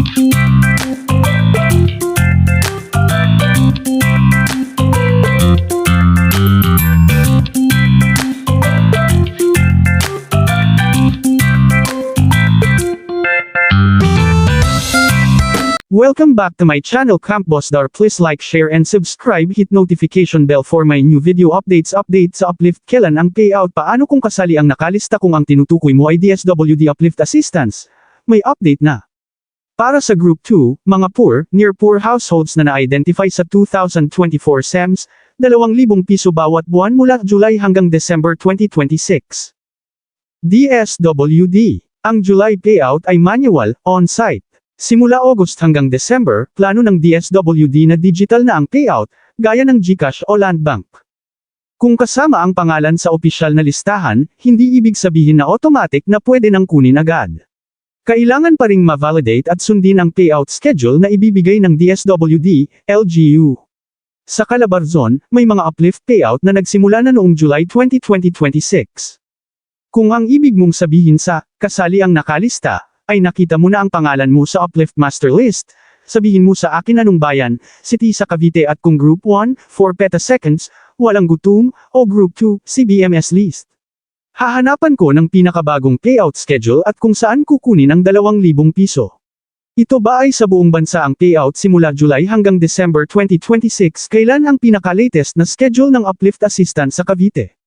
Welcome back to my channel Camp Boss Dar. Please like, share and subscribe. Hit notification bell for my new video updates. Update sa Uplift. Kailan ang payout? Paano kung kasali ang nakalista kung ang tinutukoy mo ay DSWD Uplift Assistance? May update na. Para sa Group 2, mga poor, near poor households na na-identify sa 2024 SEMS, 2,000 piso bawat buwan mula July hanggang December 2026. DSWD. Ang July payout ay manual, on-site. Simula August hanggang December, plano ng DSWD na digital na ang payout, gaya ng GCash o Landbank. Kung kasama ang pangalan sa opisyal na listahan, hindi ibig sabihin na automatic na pwede nang kunin agad. Kailangan pa ring ma-validate at sundin ang payout schedule na ibibigay ng DSWD, LGU. Sa Calabarzon, may mga uplift payout na nagsimula na noong July 2026. Kung ang ibig mong sabihin sa kasali ang nakalista, ay nakita mo na ang pangalan mo sa Uplift Master List, sabihin mo sa akin anong bayan, city sa Cavite at kung Group 1, 4 petaseconds, walang gutom, o Group 2, CBMS list. Hahanapan ko ng pinakabagong payout schedule at kung saan kukunin ang 2,000 piso. Ito ba ay sa buong bansa ang payout simula July hanggang December 2026? Kailan ang pinaka-latest na schedule ng Uplift Assistance sa Cavite?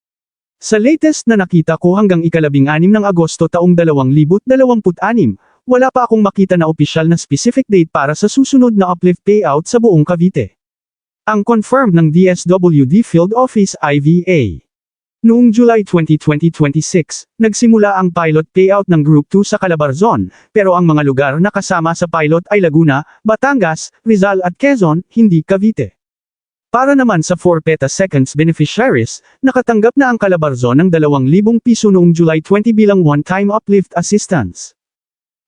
Sa latest na nakita ko hanggang ika-16 ng Agosto taong 2026, wala pa akong makita na opisyal na specific date para sa susunod na uplift payout sa buong Cavite. Ang confirmed ng DSWD Field Office IVA. Noong July 2026, nagsimula ang pilot payout ng Group 2 sa Calabarzon, pero ang mga lugar na kasama sa pilot ay Laguna, Batangas, Rizal at Quezon, hindi Cavite. Para naman sa 4 petaseconds beneficiaries, nakatanggap na ang Calabarzon ng 2,000 piso noong July 20 bilang one-time uplift assistance.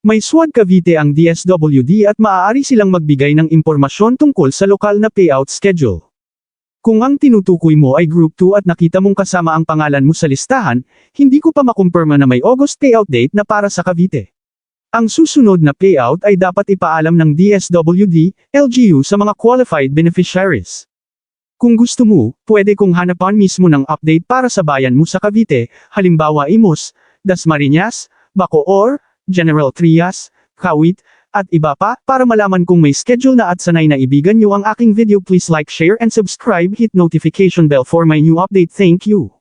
May SWAD Cavite ang DSWD at maaari silang magbigay ng impormasyon tungkol sa lokal na payout schedule. Kung ang tinutukoy mo ay Group 2 at nakita mong kasama ang pangalan mo sa listahan, hindi ko pa makumpirma na may August payout date na para sa Cavite. Ang susunod na payout ay dapat ipaalam ng DSWD, LGU sa mga qualified beneficiaries. Kung gusto mo, pwede kong hanapan mismo ng update para sa bayan mo sa Cavite, halimbawa Imus, Dasmariñas, Bacoor, General Trias, Kawit, at iba pa, para malaman kung may schedule na at sanay na ibigan nyo ang aking video. Please like, share and subscribe. Hit notification bell for my new update. Thank you.